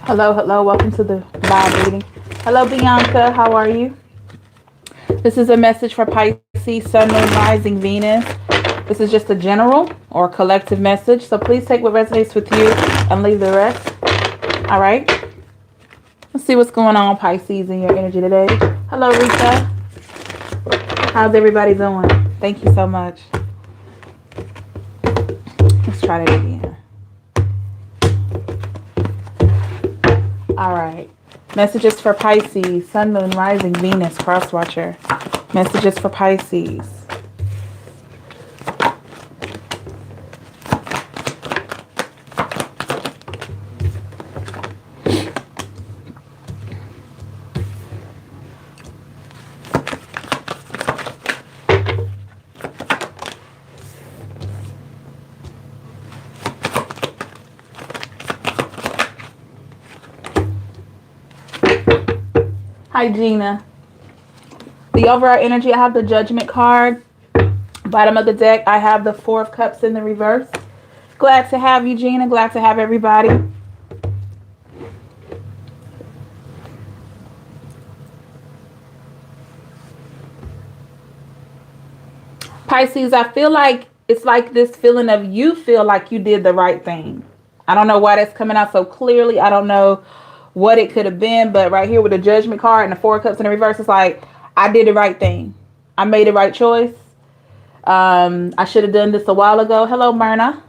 Hello, hello. Welcome to the live reading. Hello, Bianca. How are you? This is a message for Pisces, Sun, Moon, Rising, Venus. This is just a general or collective message. So please take what resonates with you and leave the rest. All right. Let's see what's going on, Pisces, in your energy today. Hello, Rita. How's everybody doing? Thank you so much. Let's try that again. All right. Messages for Pisces, Sun, Moon, Rising, Venus, Cross Watcher. Messages for Pisces. Hi, Gina. The overall energy, I have the Judgment card. Bottom of the deck, I have the Four of Cups in the reverse. Glad to have you, Gina. Glad to have everybody. Pisces, I feel like it's like this feeling of you feel like you did the right thing. I don't know why that's coming out so clearly. I don't know what it could have been, but right here with the Judgment card and the Four of Cups in the reverse, it's like I did the right thing. I made the right choice. I should have done this a while ago. Hello, Myrna.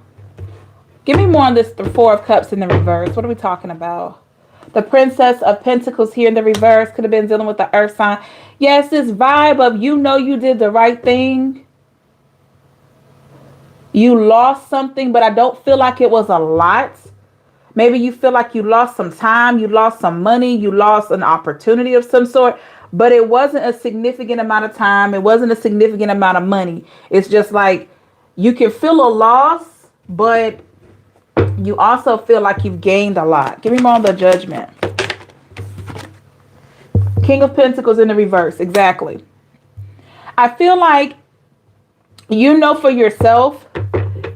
Give me more on this, the Four of Cups in the reverse. What are we talking about? The Princess of Pentacles here in the reverse could have been dealing with the Earth sign. Yes, this vibe of you know you did the right thing. You lost something, but I don't feel like it was a lot. Maybe you feel like you lost some time, you lost some money, you lost an opportunity of some sort, but it wasn't a significant amount of time. It wasn't a significant amount of money. It's just like you can feel a loss, but you also feel like you've gained a lot. Give me more on the Judgment. King of Pentacles in the reverse. Exactly. I feel like you know for yourself,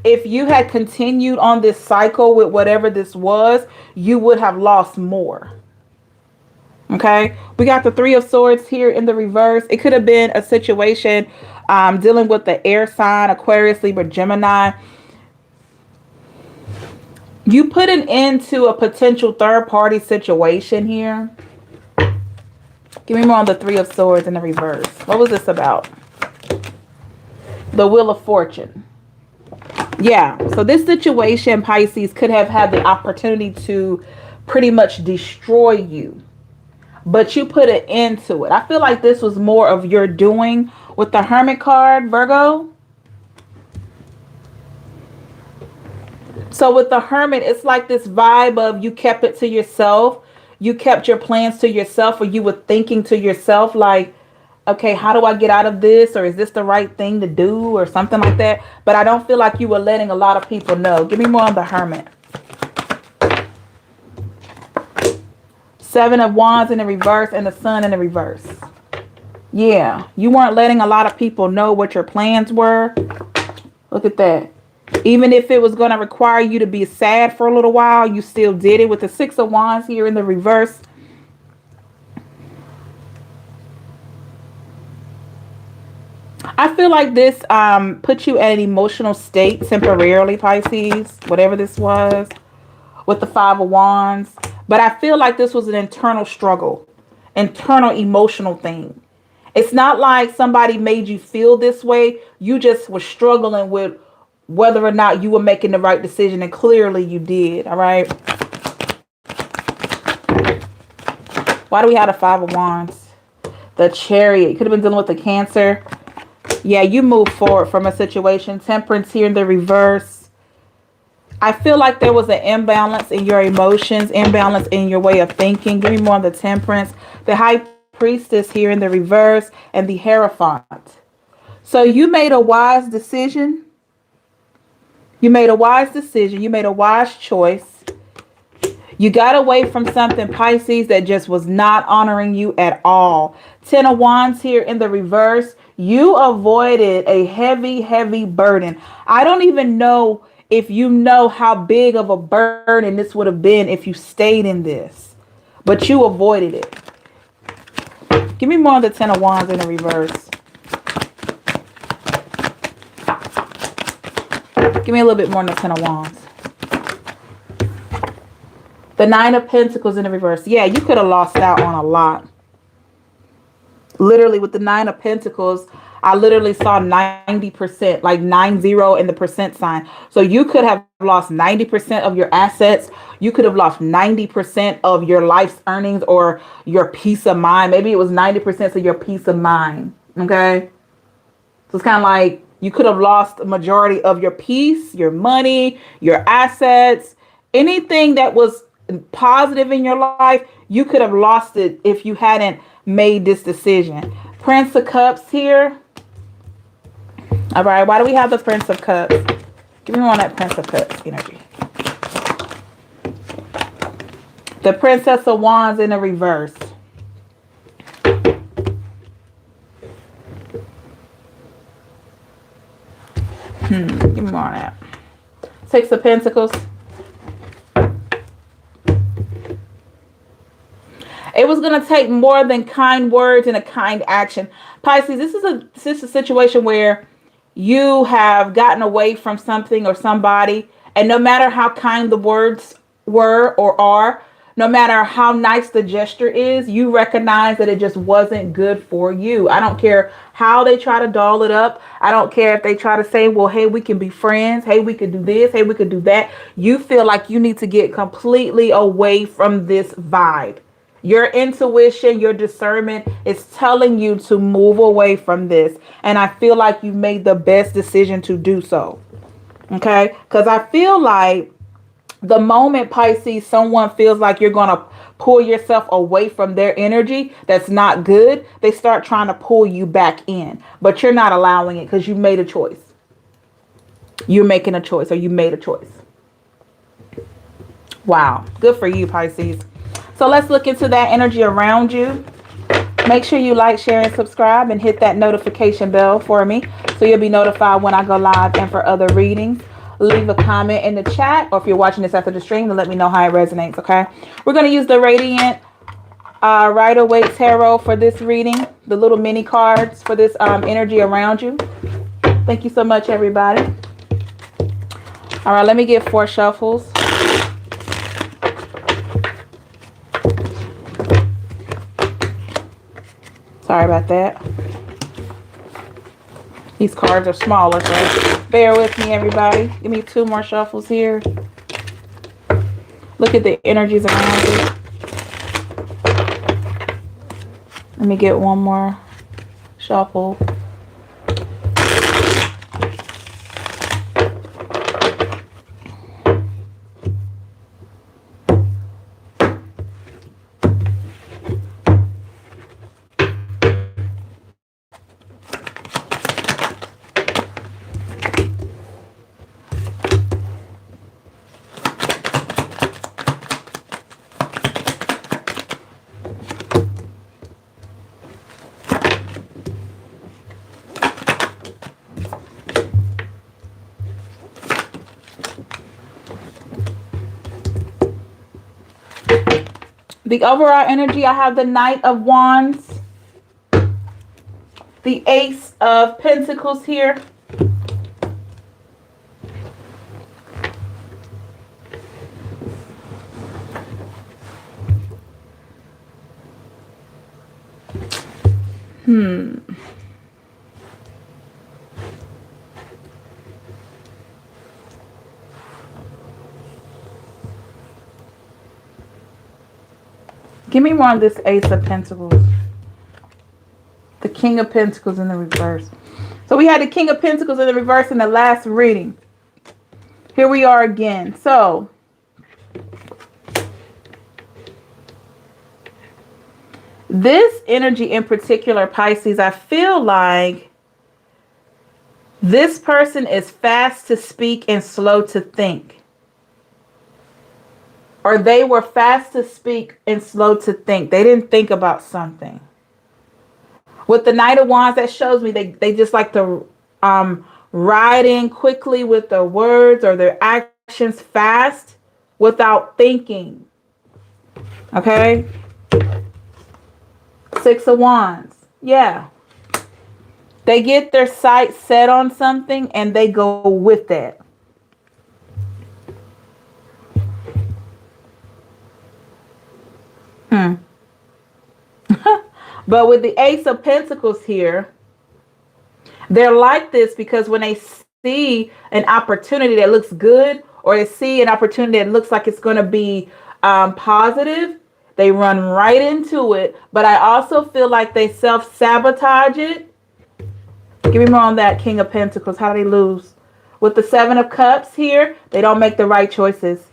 if you had continued on this cycle with whatever this was, you would have lost more. Okay. We got the Three of Swords here in the reverse. It could have been a situation dealing with the air sign, Aquarius, Libra, Gemini. You put an end to a potential third party situation here. Give me more on the Three of Swords in the reverse. What was this about? The Wheel of Fortune. Yeah, so this situation, Pisces, could have had the opportunity to pretty much destroy you. But you put an end to it. I feel like this was more of your doing with the Hermit card, Virgo. So with the Hermit, it's like this vibe of you kept it to yourself. You kept your plans to yourself, or you were thinking to yourself like, okay, how do I get out of this? Or is this the right thing to do? Or something like that. But I don't feel like you were letting a lot of people know. Give me more on the Hermit. Seven of Wands in the reverse and the Sun in the reverse. Yeah, you weren't letting a lot of people know what your plans were. Look at that. Even if it was going to require you to be sad for a little while, you still did it with the Six of Wands here in the reverse. I feel like this put you at an emotional state temporarily, Pisces, whatever this was, with the Five of Wands. But I feel like this was an internal struggle, internal emotional thing. It's not like somebody made you feel this way. You just were struggling with whether or not you were making the right decision, and clearly you did. All right. Why do we have the Five of Wands? The Chariot. Could have been dealing with the Cancer. Yeah, you move forward from a situation. Temperance here in the reverse. I feel like there was an imbalance in your emotions, imbalance in your way of thinking. Give me more on the Temperance. The High Priestess here in the reverse, and the Hierophant. So you made a wise decision. You made a wise decision. You made a wise choice. You got away from something, Pisces, that just was not honoring you at all. Ten of Wands here in the reverse. You avoided a heavy, heavy burden. I don't even know if you know how big of a burden this would have been if you stayed in this. But you avoided it. Give me more of the Ten of Wands in the reverse. Give me a little bit more on the Ten of Wands. The Nine of Pentacles in the reverse. Yeah, you could have lost out on a lot. Literally, with the Nine of Pentacles, I literally saw 90%, like 90 in the percent sign. So you could have lost 90% of your assets. You could have lost 90% of your life's earnings or your peace of mind. Maybe it was 90% of your peace of mind. Okay? So it's kind of like you could have lost the majority of your peace, your money, your assets, anything that was positive in your life. You could have lost it if you hadn't made this decision. Prince of Cups here. All right, why do we have the Prince of Cups? Give me one on that Prince of Cups energy. The Princess of Wands in the reverse. Give me more on that. Six of Pentacles. It was going to take more than kind words and a kind action. Pisces, this is a situation where you have gotten away from something or somebody, and no matter how kind the words were or are, no matter how nice the gesture is, you recognize that it just wasn't good for you. I don't care how they try to doll it up. I don't care if they try to say, well, hey, we can be friends. Hey, we could do this. Hey, we could do that. You feel like you need to get completely away from this vibe. Your intuition, your discernment is telling you to move away from this. And I feel like you made the best decision to do so. Okay? Because I feel like the moment, Pisces, someone feels like you're going to pull yourself away from their energy that's not good, they start trying to pull you back in. But you're not allowing it because you made a choice. You're making a choice, or you made a choice. Wow. Good for you, Pisces. So let's look into that energy around you. Make sure you like, share, and subscribe, and hit that notification bell for me so you'll be notified when I go live and for other readings. Leave a comment in the chat, or if you're watching this after the stream, to let me know how it resonates, okay? We're going to use the Radiant A.E Waite Tarot for this reading, the little mini cards for this energy around you. Thank you so much, everybody. All right, let me get 4 shuffles. Sorry about that. These cards are smaller, so bear with me, everybody. Give me 2 more shuffles here. Look at the energies around you. Let me get 1 more shuffle. The overall energy, I have the Knight of Wands, the Ace of Pentacles here, Give me more on this Ace of Pentacles. The King of Pentacles in the reverse. So we had the King of Pentacles in the reverse in the last reading. Here we are again. So this energy in particular, Pisces, I feel like this person is fast to speak and slow to think. Or they were fast to speak and slow to think. They didn't think about something. With the Knight of Wands, that shows me they just like to ride in quickly with their words or their actions fast without thinking. Okay? Six of Wands. Yeah. They get their sights set on something and they go with that. But with the Ace of Pentacles here, they're like this because when they see an opportunity that looks good, or they see an opportunity that looks like it's going to be positive, they run right into it. But I also feel like they self-sabotage it. Give me more on that, King of Pentacles. How do they lose? With the Seven of Cups here, they don't make the right choices.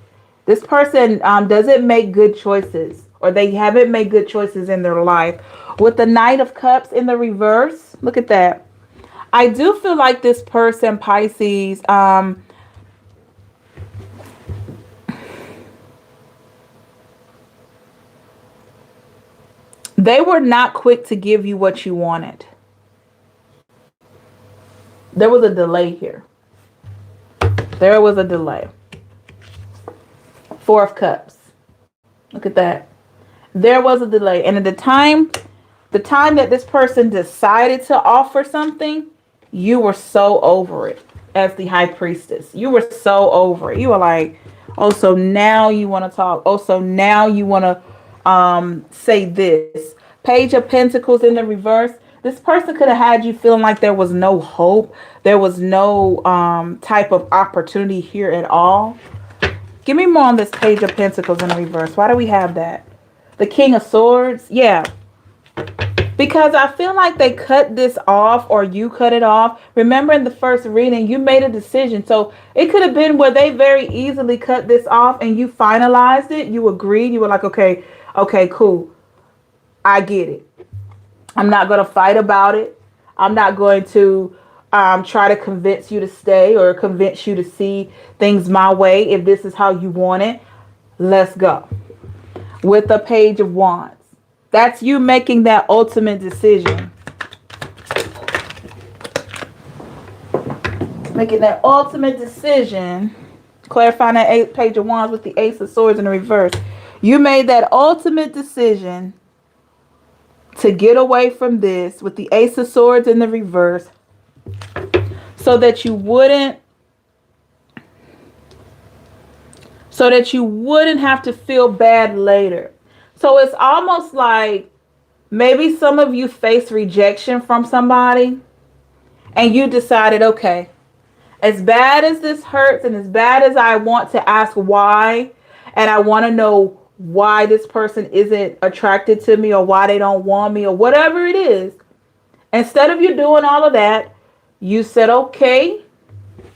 This person doesn't make good choices, or they haven't made good choices in their life. With the Knight of Cups in the reverse, look at that. I do feel like this person, Pisces, they were not quick to give you what you wanted. There was a delay here. There was a delay. Four of Cups. Look at that. There was a delay. And at the time that this person decided to offer something, you were so over it as the High Priestess. You were so over it. You were like, oh, so now you want to talk. Oh, so now you want to say this. Page of Pentacles in the reverse. This person could have had you feeling like there was no hope. There was no type of opportunity here at all. Give me more on this Page of Pentacles in the reverse. Why do we have that? The King of Swords. Yeah. Because I feel like they cut this off, or you cut it off. Remember in the first reading, you made a decision. So it could have been where they very easily cut this off and you finalized it. You agreed. You were like, okay, cool. I get it. I'm not going to fight about it. I'm not going to try to convince you to stay or convince you to see things my way. If this is how you want it, let's go. With the Page of Wands. That's you making that ultimate decision. Making that ultimate decision. Clarifying that Page of Wands with the Ace of Swords in the reverse. You made that ultimate decision to get away from this with the Ace of Swords in the reverse, so that you wouldn't have to feel bad later. So it's almost like maybe some of you face rejection from somebody and you decided, okay, as bad as this hurts and as bad as I want to ask why, and I want to know why this person isn't attracted to me or why they don't want me or whatever it is, instead of you doing all of that, you said okay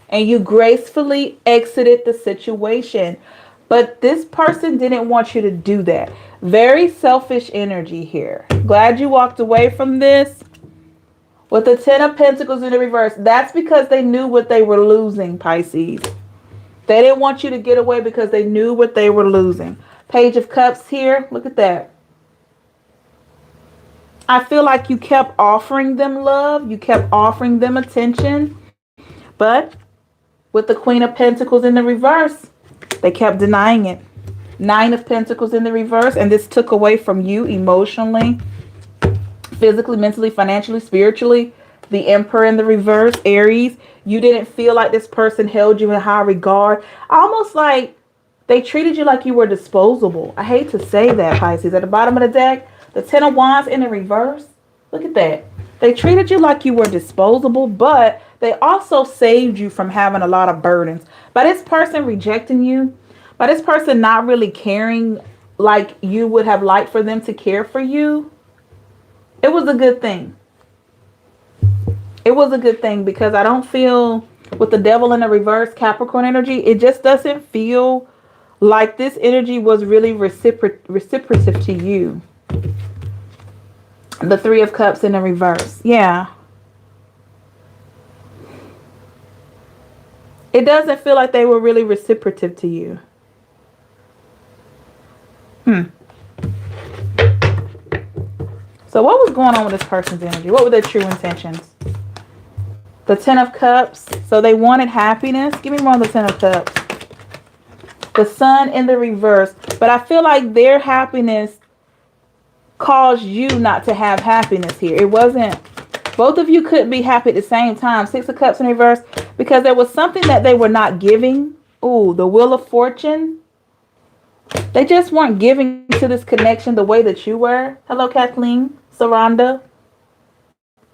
and you gracefully exited the situation. But this person didn't want you to do that. Very selfish energy here. Glad you walked away from this. With the Ten of Pentacles in the reverse, that's because they knew what they were losing, Pisces. They didn't want you to get away because they knew what they were losing. Page of Cups here. Look at that. I feel like you kept offering them love. You kept offering them attention. But with the Queen of Pentacles in the reverse, they kept denying it. Nine of Pentacles in the reverse. And this took away from you emotionally, physically, mentally, financially, spiritually. The Emperor in the reverse, Aries. You didn't feel like this person held you in high regard. Almost like they treated you like you were disposable. I hate to say that, Pisces. At the bottom of the deck, the Ten of Wands in the reverse. Look at that. They treated you like you were disposable, but they also saved you from having a lot of burdens. By this person rejecting you, by this person not really caring like you would have liked for them to care for you, it was a good thing. It was a good thing because I don't feel with the devil in the reverse, Capricorn energy, it just doesn't feel like this energy was really reciprocative to you. The Three of Cups in the reverse. Yeah. It doesn't feel like they were really reciprocative to you. So what was going on with this person's energy? What were their true intentions? The Ten of Cups. So they wanted happiness. Give me more on the Ten of Cups. The Sun in the reverse. But I feel like their happiness caused you not to have happiness here. It wasn't, both of you couldn't be happy at the same time. Six of Cups in reverse, because there was something that they were not giving. Ooh, the Wheel of Fortune. They just weren't giving to this connection the way that you were. Hello, Kathleen, Saranda.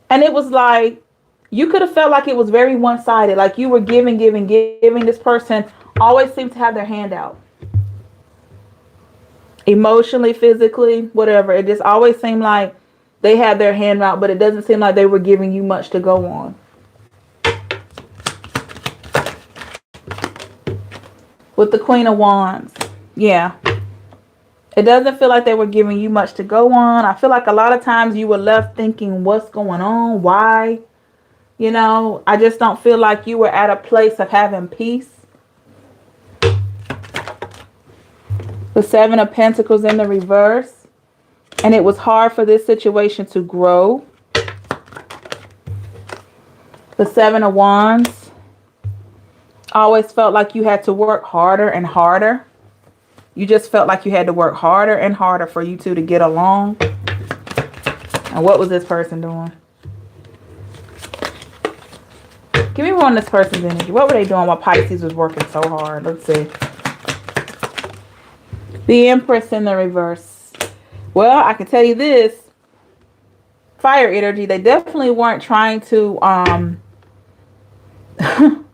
And it was like, you could have felt like it was very one-sided. Like you were giving. This person always seemed to have their hand out. Emotionally, physically, whatever. It just always seemed like they had their hand out, but it doesn't seem like they were giving you much to go on. With the Queen of Wands. Yeah. It doesn't feel like they were giving you much to go on. I feel like a lot of times you were left thinking, what's going on? Why? You know, I just don't feel like you were at a place of having peace. The Seven of Pentacles in the reverse. And it was hard for this situation to grow. The Seven of Wands. Always felt like you had to work harder and harder. You just felt like you had to work harder and harder for you two to get along. And what was this person doing? Give me more on this person's energy. What were they doing while Pisces was working so hard? Let's see. The Empress in the reverse. Well, I can tell you this. Fire energy. They definitely weren't trying to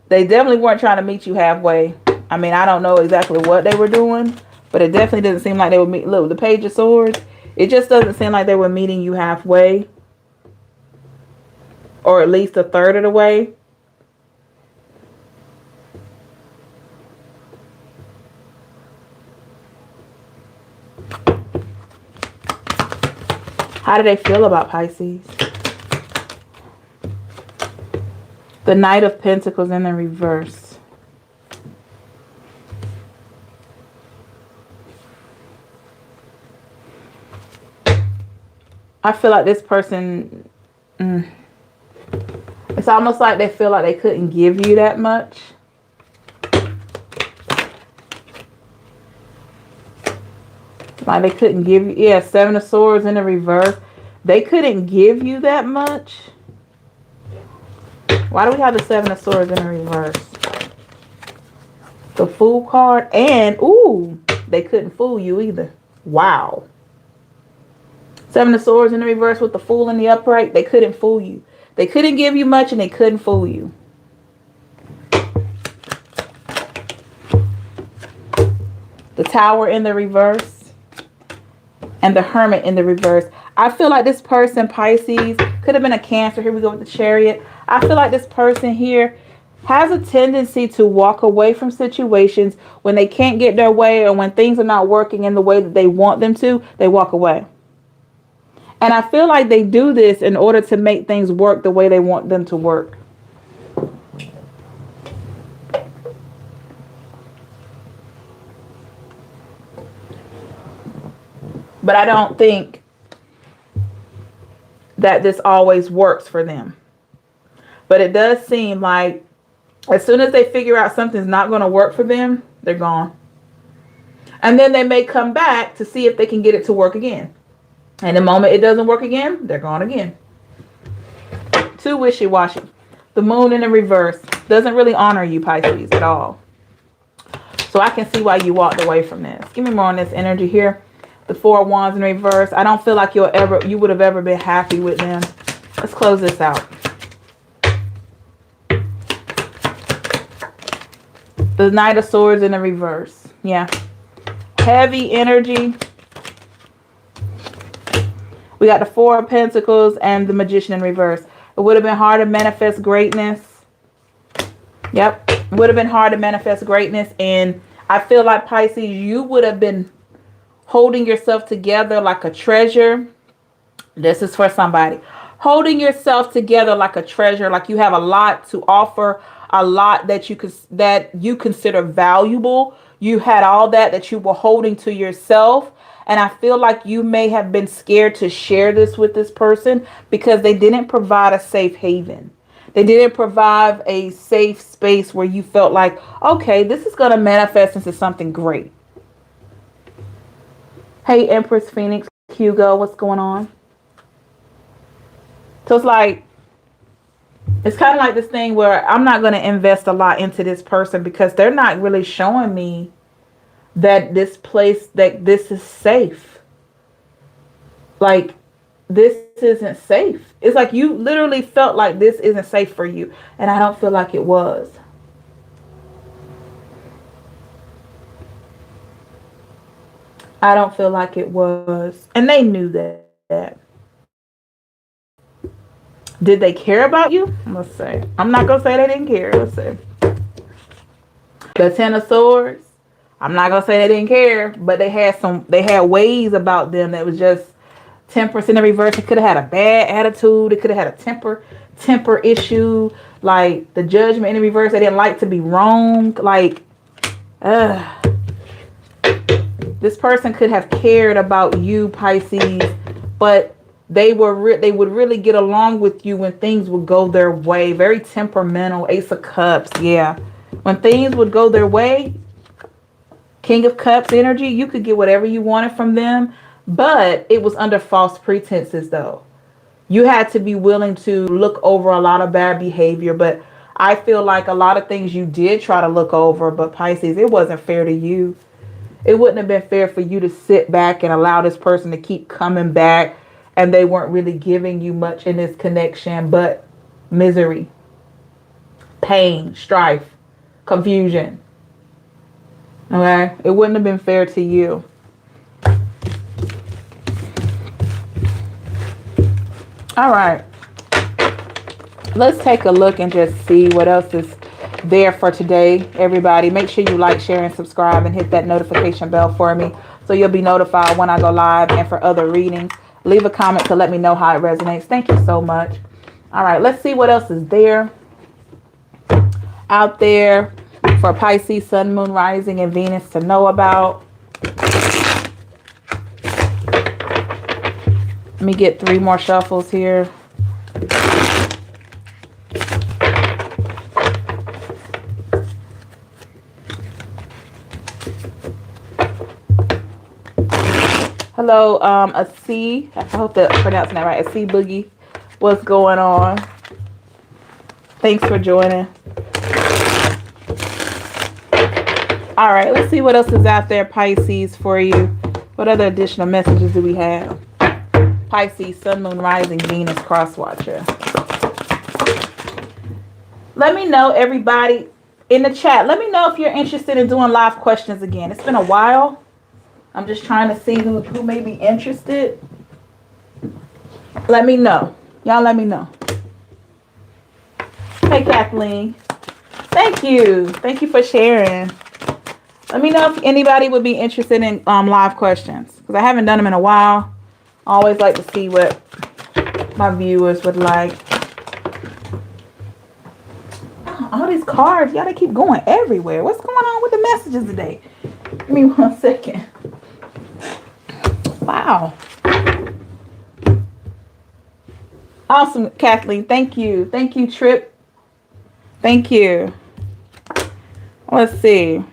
they definitely weren't trying to meet you halfway. I mean, I don't know exactly what they were doing, but it definitely doesn't seem like they would meet. Look, the Page of Swords. It just doesn't seem like they were meeting you halfway. Or at least a third of the way. How do they feel about Pisces? The Knight of Pentacles in the reverse. I feel like this person, it's almost like they feel like they couldn't give you that much. Like they couldn't give you, yeah, Seven of Swords in the reverse. They couldn't give you that much. Why do we have the Seven of Swords in the reverse? The Fool card. And, ooh, they couldn't fool you either. Wow. Seven of Swords in the reverse with the Fool in the upright. They couldn't fool you. They couldn't give you much and they couldn't fool you. The Tower in the reverse. And the Hermit in the reverse. I feel like this person, Pisces, could have been a Cancer. Here we go with the Chariot. I feel like this person here has a tendency to walk away from situations when they can't get their way or when things are not working in the way that they want them to. They walk away. And I feel like they do this in order to make things work the way they want them to work. But I don't think that this always works for them. But it does seem like as soon as they figure out something's not going to work for them, they're gone. And then they may come back to see if they can get it to work again. And the moment it doesn't work again, they're gone again. Too wishy-washy. The Moon in the reverse doesn't really honor you, Pisces, at all. So I can see why you walked away from this. Give me more on this energy here. The Four of Wands in reverse. I don't feel like you would have ever been happy with them. Let's close this out. The Knight of Swords in the reverse. Yeah. Heavy energy. We got the Four of Pentacles and the Magician in reverse. It would have been hard to manifest greatness. Yep. Would have been hard to manifest greatness. And I feel like Pisces, you would have been holding yourself together like a treasure. This is for somebody. Holding yourself together like a treasure, like you have a lot to offer, a lot that you consider valuable. You had all that you were holding to yourself. And I feel like you may have been scared to share this with this person because they didn't provide a safe haven. They didn't provide a safe space where you felt like, okay, this is going to manifest into something great. Hey, Empress Phoenix, Hugo, what's going on? So it's like, it's kind of like this thing where I'm not going to invest a lot into this person because they're not really showing me that this place, that this is safe. Like, this isn't safe. It's like you literally felt like this isn't safe for you. And I don't feel like it was. I don't feel like it was. And they knew that. Did they care about you? Let's say. I'm not going to say they didn't care. Let's say. The Ten of Swords. I'm not going to say they didn't care, but they had ways about them that was just Temperance in the reverse. It could have had a bad attitude. It could have had a temper issue. Like the Judgment in the reverse. They didn't like to be wrong. Like, this person could have cared about you, Pisces, but they would really get along with you when things would go their way. Very temperamental. Ace of Cups. Yeah. When things would go their way, King of Cups energy, you could get whatever you wanted from them, but it was under false pretenses though. You had to be willing to look over a lot of bad behavior, but I feel like a lot of things you did try to look over, but Pisces, it wasn't fair to you. It wouldn't have been fair for you to sit back and allow this person to keep coming back and they weren't really giving you much in this connection but misery, pain, strife, confusion. Okay? It wouldn't have been fair to you. All right. Let's take a look and just see what else is there for today, everybody. Make sure you like, share, and subscribe and hit that notification bell for me so you'll be notified when I go live and for other readings. Leave a comment to let me know how it resonates. Thank you so much. All right, let's see what else is there out there for Pisces, Sun, Moon, Rising, and Venus to know about. Let me get 3 more shuffles here. Hello, A C. I hope I'm pronouncing that right. A C Boogie. What's going on? Thanks for joining. All right, let's see what else is out there, Pisces, for you. What other additional messages do we have? Pisces, Sun, Moon, Rising, Venus, Cross Watcher. Let me know, everybody, in the chat. Let me know if you're interested in doing live questions again. It's been a while. I'm just trying to see who may be interested. Let me know. Y'all let me know. Hey, Kathleen. Thank you. Thank you for sharing. Let me know if anybody would be interested in live questions. Because I haven't done them in a while. I always like to see what my viewers would like. Oh, all these cards. Y'all, they keep going everywhere. What's going on with the messages today? Give me 1 second. Wow. Awesome, Kathleen. Thank you. Thank you, Trip. Thank you. Let's see.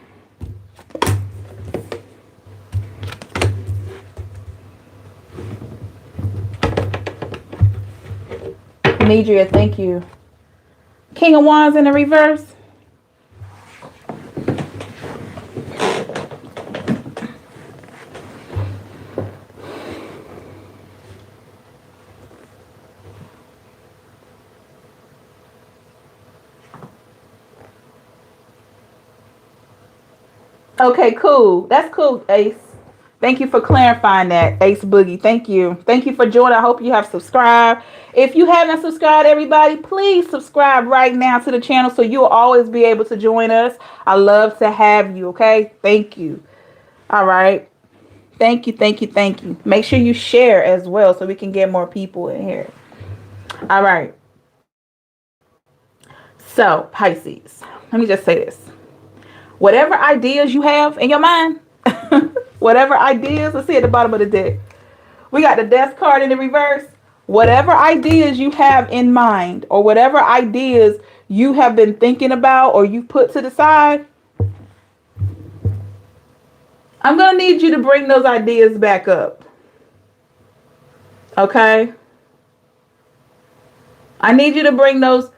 Nidria, thank you. King of Wands in the reverse. Okay, cool. That's cool, Ace. Thank you for clarifying that, Ace Boogie. Thank you. Thank you for joining. I hope you have subscribed. If you haven't subscribed, everybody, please subscribe right now to the channel so you'll always be able to join us. I love to have you, okay? Thank you. All right. Thank you, thank you, thank you. Make sure you share as well so we can get more people in here. All right. So, Pisces, let me just say this. Whatever ideas you have in your mind, whatever ideas, let's see at the bottom of the deck. We got the Death card in the reverse. Whatever ideas you have in mind or whatever ideas you have been thinking about or you put to the side, I'm going to need you to bring those ideas back up. Okay? I need you to bring those.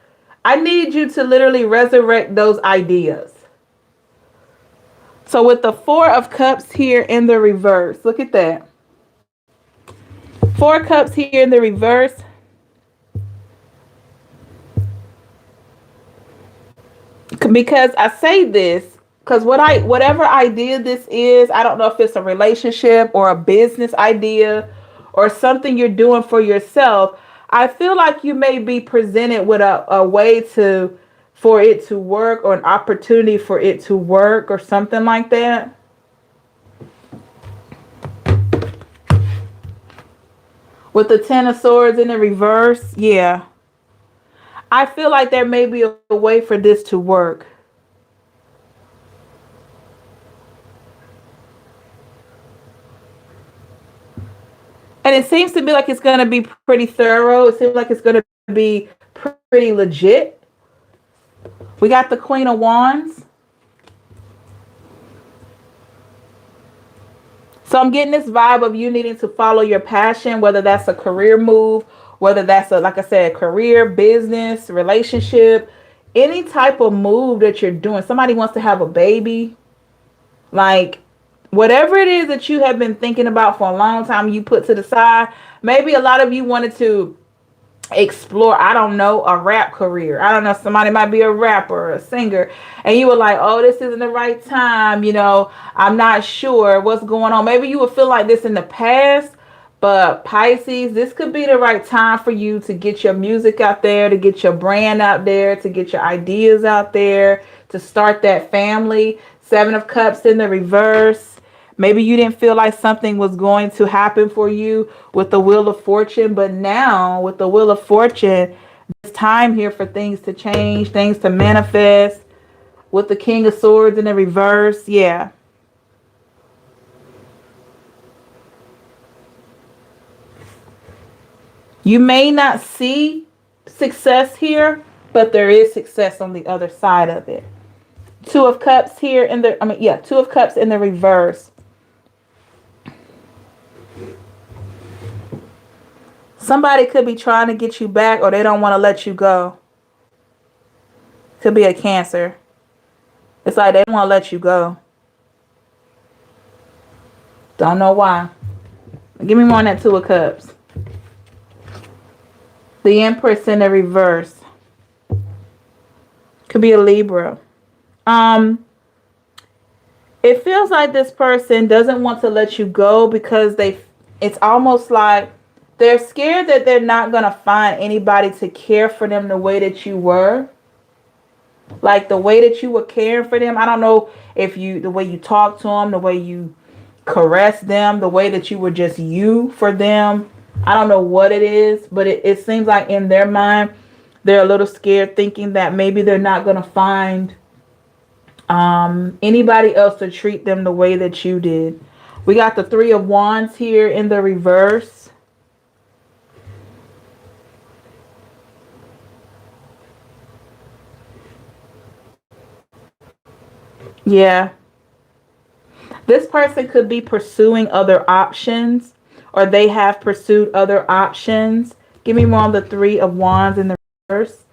I need you to literally resurrect those ideas. So with the Four of Cups here in the reverse, look at that. Four Cups here in the reverse. Because I say this, because whatever idea this is, I don't know if it's a relationship or a business idea or something you're doing for yourself. I feel like you may be presented with a way for it to work or an opportunity for it to work or something like that. With the Ten of Swords in the reverse, yeah. I feel like there may be a way for this to work. And it seems to be like it's going to be pretty thorough. It seems like it's going to be pretty legit. We got the Queen of Wands. So I'm getting this vibe of you needing to follow your passion, whether that's a career move, whether that's like I said, career, business, relationship, any type of move that you're doing. Somebody wants to have a baby. Like whatever it is that you have been thinking about for a long time, you put to the side. Maybe a lot of you wanted to explore, I don't know, a rap career. I don't know, somebody might be a rapper or a singer, and you were like, oh, this isn't the right time, you know, I'm not sure what's going on. Maybe you would feel like this in the past, but Pisces, this could be the right time for you to get your music out there, to get your brand out there, to get your ideas out there, to start that family. Seven of Cups in the reverse. Maybe you didn't feel like something was going to happen for you with the Wheel of Fortune, but now with the Wheel of Fortune, it's time here for things to change, things to manifest. With the King of Swords in the reverse, yeah. You may not see success here, but there is success on the other side of it. Two of Cups here in the, Two of Cups in the reverse. Somebody could be trying to get you back or they don't want to let you go. Could be a Cancer. It's like they don't want to let you go. Don't know why. Give me more on that Two of Cups. The Empress in the reverse. Could be a Libra. It feels like this person doesn't want to let you go because it's almost like they're scared that they're not going to find anybody to care for them the way that you were. Like the way that you were caring for them. I don't know if the way you talk to them, the way you caress them, the way that you were just you for them. I don't know what it is, but it seems like in their mind, they're a little scared, thinking that maybe they're not going to find anybody else to treat them the way that you did. We got the Three of Wands here in the reverse. Yeah. This person could be pursuing other options, or they have pursued other options. Give me more on the Three of Wands in the reverse.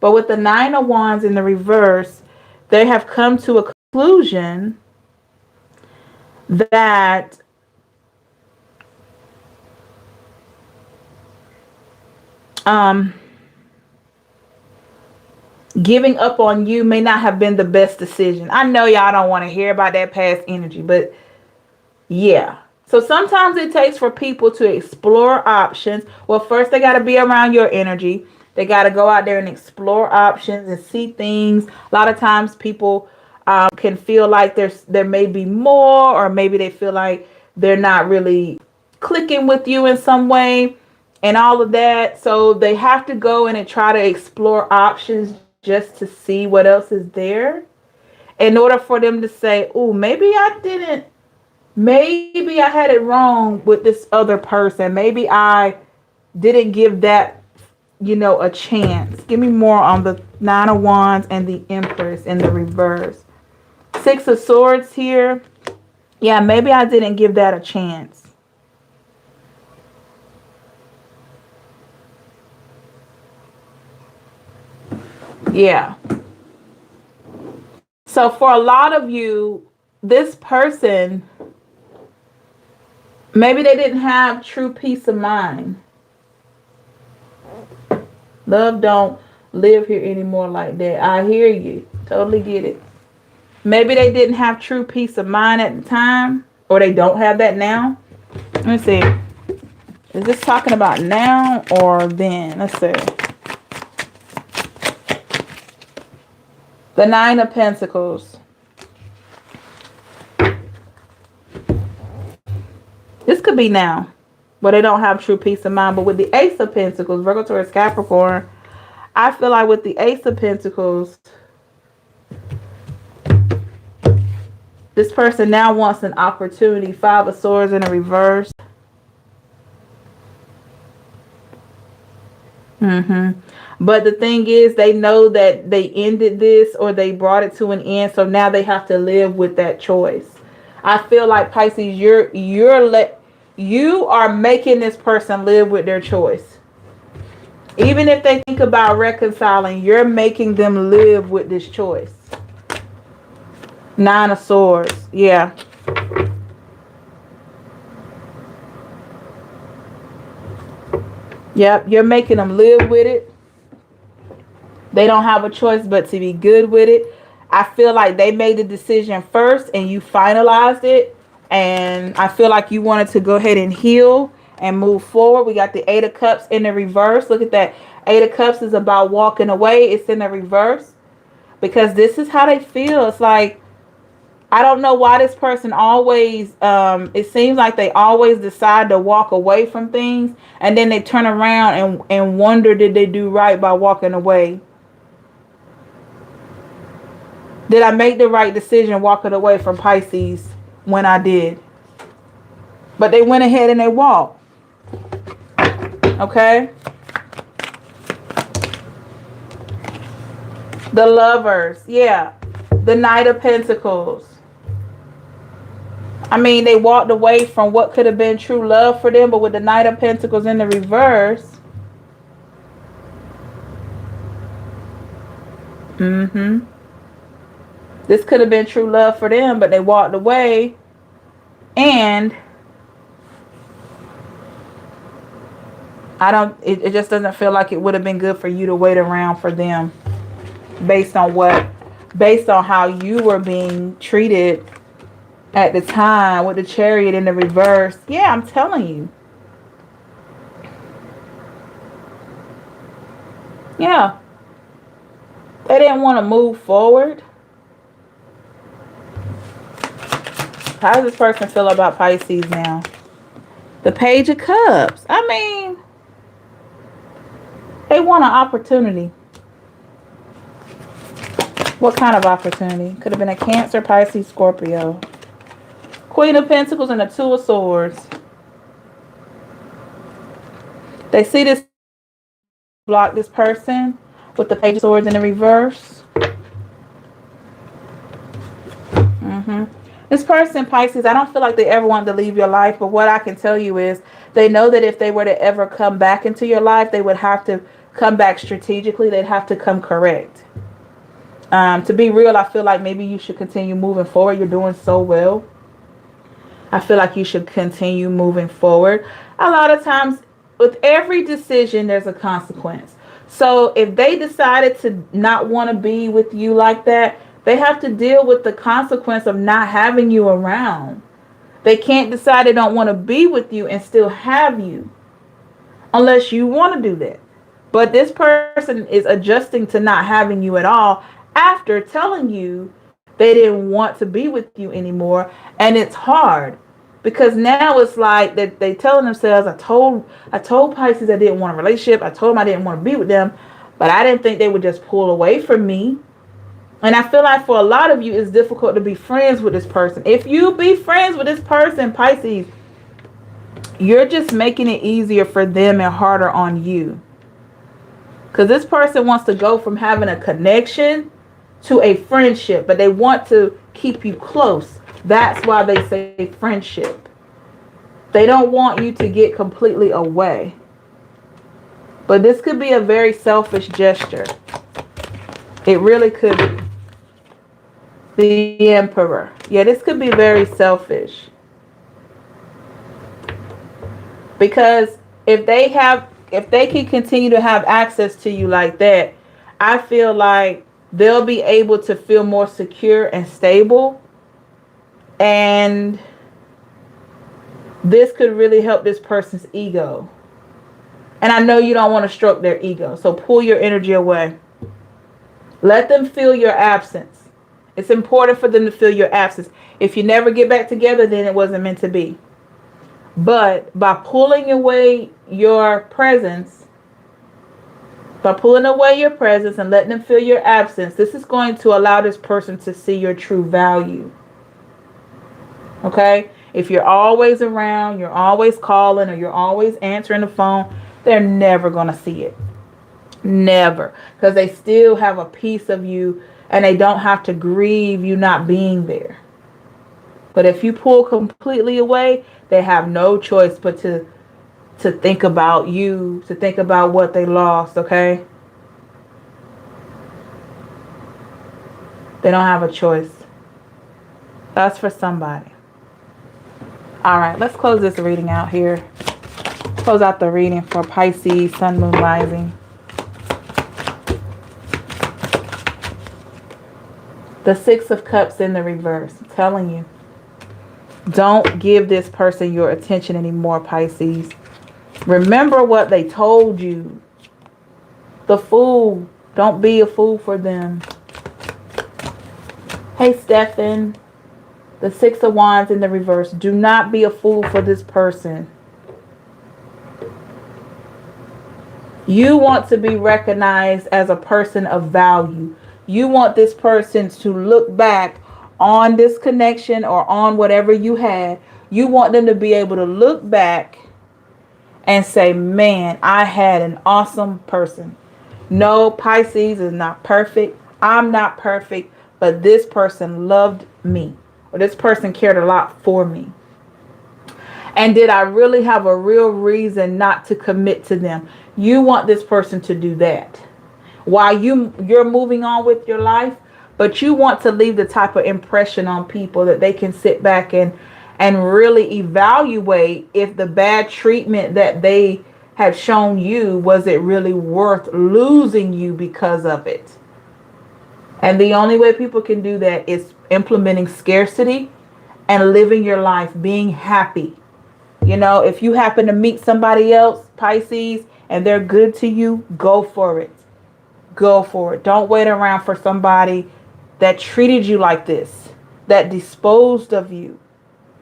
But with the Nine of Wands in the reverse, they have come to a conclusion that giving up on you may not have been the best decision. I know y'all don't want to hear about that past energy, but yeah. So sometimes it takes for people to explore options. Well, first they got to be around your energy. They got to go out there and explore options and see things. A lot of times people can feel like there may be more, or maybe they feel like they're not really clicking with you in some way and all of that. So they have to go in and try to explore options just to see what else is there, in order for them to say, oh, maybe I had it wrong with this other person. Maybe I didn't give that, a chance. Give me more on the Nine of Wands and the Empress in the reverse. Six of Swords here. Yeah, maybe I didn't give that a chance. Yeah. So for a lot of you, this person, maybe they didn't have true peace of mind. Love don't live here anymore like that. I hear you. Totally get it. Maybe they didn't have true peace of mind at the time, or they don't have that now. Let me see. Is this talking about now or then? Let's see. The Nine of Pentacles. This could be now, but they don't have true peace of mind. But with the Ace of Pentacles, Virgo, Taurus, Capricorn, I feel like with the Ace of Pentacles, this person now wants an opportunity. Five of Swords in a reverse. But the thing is, they know that they ended this, or they brought it to an end. So now they have to live with that choice. I feel like, Pisces, you are making this person live with their choice. Even if they think about reconciling, you're making them live with this choice. Nine of Swords. Yeah. Yep, you're making them live with it. They don't have a choice but to be good with it. I feel like they made the decision first and you finalized it. And I feel like you wanted to go ahead and heal and move forward. We got the Eight of Cups in the reverse. Look at that. Eight of Cups is about walking away. It's in the reverse. Because this is how they feel. It's like, I don't know why this person always, it seems like they always decide to walk away from things. And then they turn around and wonder, did they do right by walking away? Did I make the right decision walking away from Pisces when I did? But they went ahead and they walked. Okay? The Lovers. Yeah. The Knight of Pentacles. I mean, they walked away from what could have been true love for them. But with the Knight of Pentacles in the reverse. This could have been true love for them, but they walked away. And it just doesn't feel like it would have been good for you to wait around for them based on how you were being treated at the time with the Chariot in the reverse. Yeah, I'm telling you. Yeah. They didn't want to move forward. How does this person feel about Pisces now? The Page of Cups. I mean, they want an opportunity. What kind of opportunity? Could have been a Cancer, Pisces, Scorpio. Queen of Pentacles and the Two of Swords. They see this, block this person with the Page of Swords in the reverse. This person, Pisces, I don't feel like they ever want to leave your life, but what I can tell you is they know that if they were to ever come back into your life, they would have to come back strategically. They'd have to come correct. To be real, I feel like maybe you should continue moving forward. You're doing so well. I feel like you should continue moving forward. A lot of times, with every decision, there's a consequence. So if they decided to not want to be with you like that, they have to deal with the consequence of not having you around. They can't decide they don't want to be with you and still have you unless you want to do that. But this person is adjusting to not having you at all after telling you they didn't want to be with you anymore. And it's hard because now it's like that they telling themselves, I told Pisces I didn't want a relationship. I told them I didn't want to be with them, but I didn't think they would just pull away from me. And I feel like for a lot of you, it's difficult to be friends with this person. If you be friends with this person, Pisces, you're just making it easier for them and harder on you. Because this person wants to go from having a connection to a friendship, but they want to keep you close. That's why they say friendship. They don't want you to get completely away. But this could be a very selfish gesture. It really could be. The Emperor. Yeah, this could be very selfish. Because if they can continue to have access to you like that, I feel like they'll be able to feel more secure and stable. And this could really help this person's ego. And I know you don't want to stroke their ego, so pull your energy away. Let them feel your absence. It's important for them to feel your absence. If you never get back together, then it wasn't meant to be. But by pulling away your presence, and letting them feel your absence, this is going to allow this person to see your true value. Okay? If you're always around, you're always calling, or you're always answering the phone, they're never going to see it. Never. Because they still have a piece of you, and they don't have to grieve you not being there. But if you pull completely away, they have no choice but to think about you, to think about what they lost, okay? They don't have a choice. That's for somebody. All right, let's close this reading out here. Close out the reading for Pisces, Sun, Moon, Rising. The Six of Cups in the reverse. I'm telling you. Don't give this person your attention anymore, Pisces. Remember what they told you. The Fool. Don't be a fool for them. Hey, Stefan. The Six of Wands in the reverse. Do not be a fool for this person. You want to be recognized as a person of value. You want this person to look back on this connection or on whatever you had. You want them to be able to look back and say, man, I had an awesome person. No, Pisces is not perfect. I'm not perfect, but this person loved me, or this person cared a lot for me. And did I really have a real reason not to commit to them? You want this person to do that while you're moving on with your life, but you want to leave the type of impression on people that they can sit back and really evaluate if the bad treatment that they have shown you, was it really worth losing you because of it? And the only way people can do that is implementing scarcity and living your life, being happy. You know, if you happen to meet somebody else, Pisces, and they're good to you, go for it. Go for it. Don't wait around for somebody that treated you like this, that disposed of you,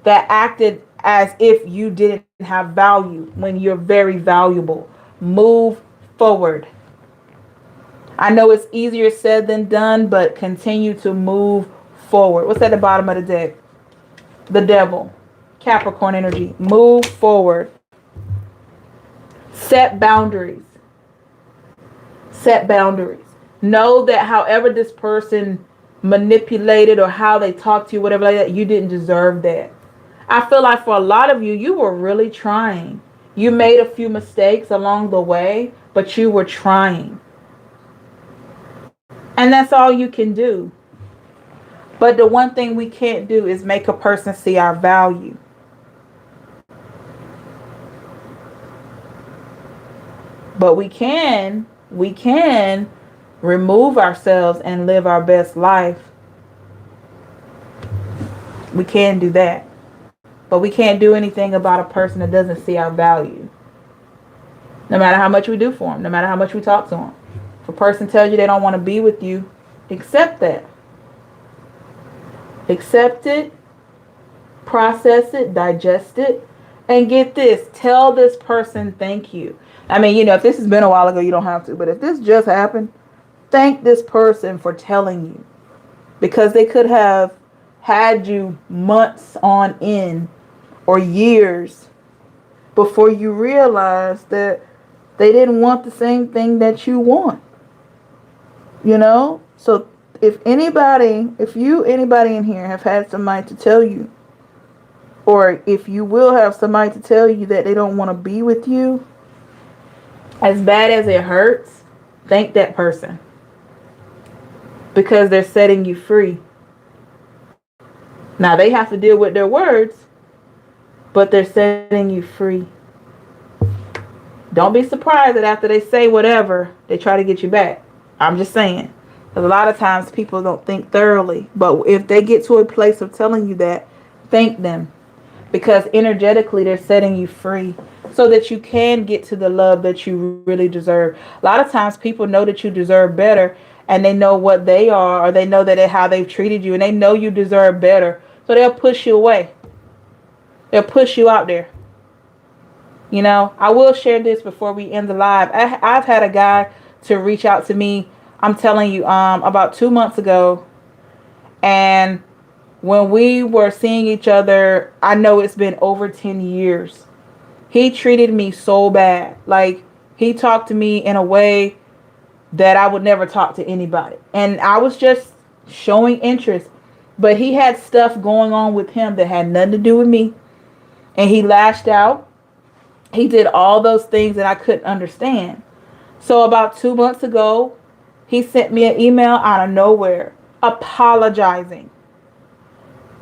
that acted as if you didn't have value when you're very valuable. Move forward. I know it's easier said than done, but continue to move forward. What's at the bottom of the deck? The Devil. Capricorn energy. Move forward. Set boundaries. Set boundaries. Know that however this person manipulated or how they talked to you, whatever like that, you didn't deserve that. I feel like for a lot of you, you were really trying. You made a few mistakes along the way, but you were trying. And that's all you can do. But the one thing we can't do is make a person see our value. But we can remove ourselves and live our best life. We can do that. But we can't do anything about a person that doesn't see our value. No matter how much we do for them, no matter how much we talk to them. If a person tells you they don't want to be with you, accept that. Accept it, process it, digest it, and get this. Tell this person thank you. I mean, if this has been a while ago, you don't have to. But if this just happened, thank this person for telling you. Because they could have had you months on end or years before you realized that they didn't want the same thing that you want. So if anybody in here have had somebody to tell you, or if you will have somebody to tell you that they don't want to be with you, as bad as it hurts, thank that person. Because they're setting you free. Now they have to deal with their words, but they're setting you free. Don't be surprised that after they say whatever, they try to get you back. I'm just saying. Because a lot of times people don't think thoroughly. But if they get to a place of telling you that, thank them. Because energetically, they're setting you free. So that you can get to the love that you really deserve. A lot of times people know that you deserve better. And they know what they are. Or they know that how they've treated you. And they know you deserve better. So they'll push you away. They'll push you out there. I will share this before we end the live. I've had a guy to reach out to me, I'm telling you, about 2 months ago. And when we were seeing each other, I know it's been over 10 years. He treated me so bad. Like, he talked to me in a way that I would never talk to anybody. And I was just showing interest. But he had stuff going on with him that had nothing to do with me. And he lashed out. He did all those things that I couldn't understand. So about 2 months ago, he sent me an email out of nowhere, apologizing,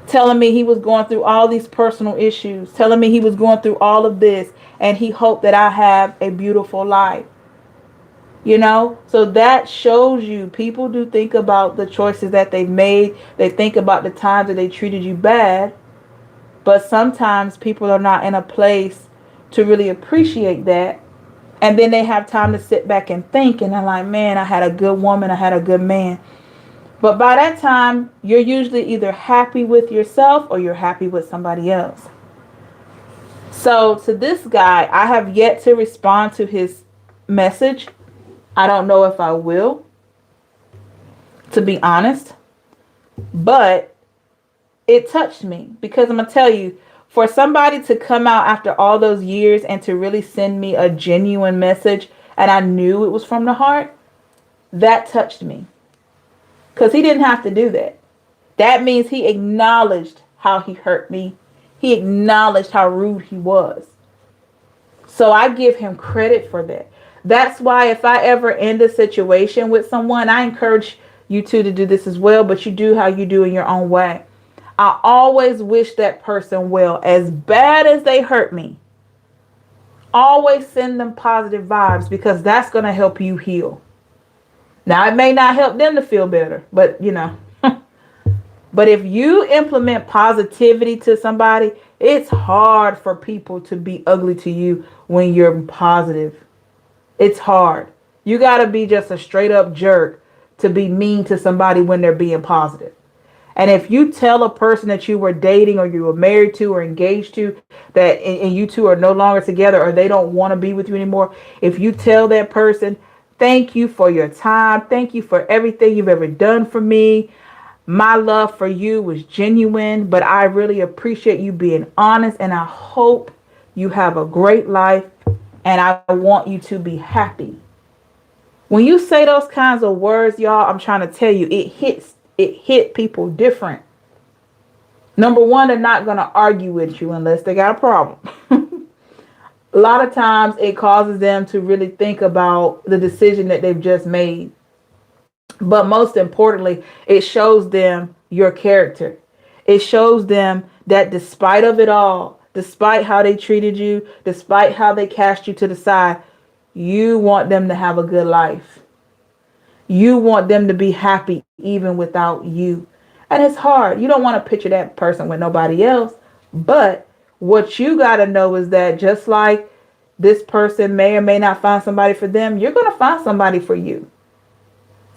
telling me he was going through all these personal issues, telling me he was going through all of this, and he hoped that I have a beautiful life. So that shows you people do think about the choices that they've made. They think about the times that they treated you bad. But sometimes people are not in a place to really appreciate that. And then they have time to sit back and think. And they're like, man, I had a good woman. I had a good man. But by that time, you're usually either happy with yourself or you're happy with somebody else. So to this guy, I have yet to respond to his message. I don't know if I will, to be honest. But it touched me. Because I'm going to tell you, for somebody to come out after all those years and to really send me a genuine message, and I knew it was from the heart, that touched me. Because he didn't have to do that. That means he acknowledged how he hurt me. He acknowledged how rude he was. So I give him credit for that. That's why if I ever end a situation with someone, I encourage you two to do this as well, but you do how you do in your own way. I always wish that person well. As bad as they hurt me, always send them positive vibes, because that's going to help you heal. Now, it may not help them to feel better, but but if you implement positivity to somebody, it's hard for people to be ugly to you when you're positive. It's hard. You got to be just a straight up jerk to be mean to somebody when they're being positive. And if you tell a person that you were dating or you were married to or engaged to that and you two are no longer together or they don't want to be with you anymore, if you tell that person, thank you for your time. Thank you for everything you've ever done for me. My love for you was genuine, but I really appreciate you being honest, and I hope you have a great life, and I want you to be happy. When you say those kinds of words, y'all, I'm trying to tell you, it hit people different. Number one, they're not going to argue with you unless they got a problem. A lot of times it causes them to really think about the decision that they've just made. But most importantly, it shows them your character. It shows them that despite of it all, despite how they treated you, despite how they cast you to the side, you want them to have a good life. You want them to be happy even without you. And it's hard. You don't want to picture that person with nobody else. But What you got to know is that just like this person may or may not find somebody for them, you're going to find somebody for you.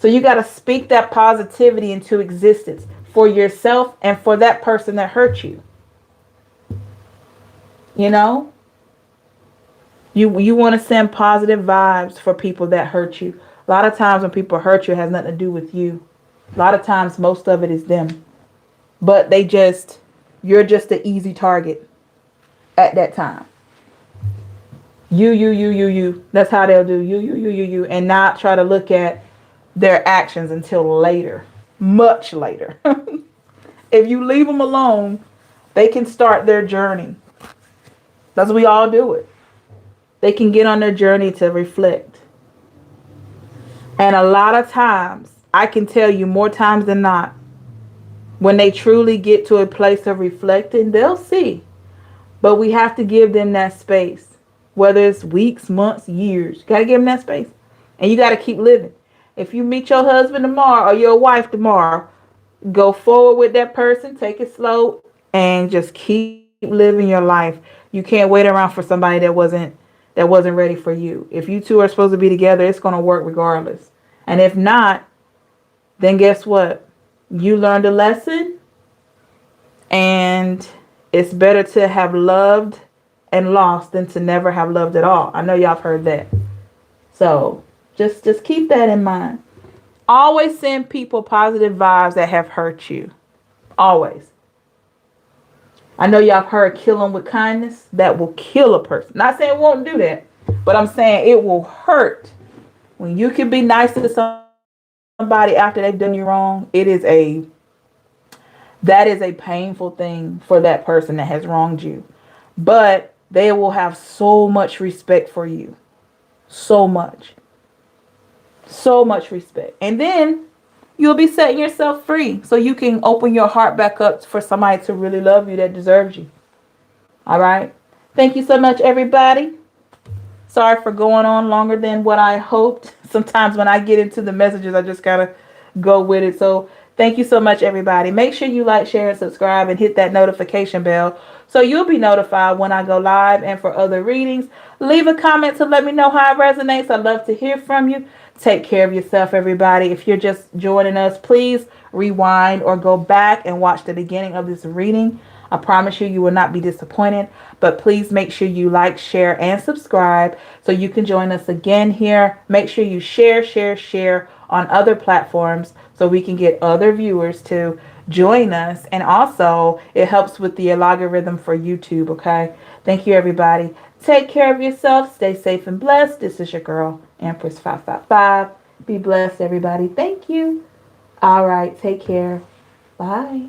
So you got to speak that positivity into existence for yourself and for that person that hurt you. You know, you want to send positive vibes for people that hurt you. A lot of times when people hurt you, it has nothing to do with you. A lot of times, most of it is them. But you're just the easy target at that time. You. That's how they'll do you, and not try to look at their actions until later, much later. If you leave them alone, they can start their journey. That's we all do it. They can get on their journey to reflect. And a lot of times, I can tell you more times than not, when they truly get to a place of reflecting, they'll see. But we have to give them that space. Whether it's weeks, months, years. You got to give them that space. And you got to keep living. If you meet your husband tomorrow or your wife tomorrow, go forward with that person. Take it slow. And just keep living your life. You can't wait around for somebody that wasn't ready for you. If you two are supposed to be together, it's going to work regardless. And if not, then guess what? You learned a lesson. And it's better to have loved and lost than to never have loved at all. I know y'all have heard that. So just keep that in mind. Always send people positive vibes that have hurt you. Always. I know y'all have heard kill them with kindness. That will kill a person. Not saying it won't do that, but I'm saying it will hurt. When you can be nice to somebody after they've done you wrong, that is a painful thing for that person that has wronged you. But they will have so much respect for you. So much. So much respect. And then you'll be setting yourself free so you can open your heart back up for somebody to really love you that deserves you. All right. Thank you so much, everybody. Sorry for going on longer than what I hoped. Sometimes when I get into the messages, I just gotta go with it. So thank you so much, everybody. Make sure you like, share, and subscribe and hit that notification bell so you'll be notified when I go live and for other readings. Leave a comment to let me know how it resonates. I'd love to hear from you. Take care of yourself, everybody. If you're just joining us, please rewind or go back and watch the beginning of this reading. I promise you will not be disappointed. But please make sure you like, share, and subscribe so you can join us again here. Make sure you share on other platforms so we can get other viewers to join us. And also, it helps with the algorithm for YouTube, okay? Thank you, everybody. Take care of yourself. Stay safe and blessed. This is your girl, Empress 555. Be blessed, everybody. Thank you. All right. Take care. Bye.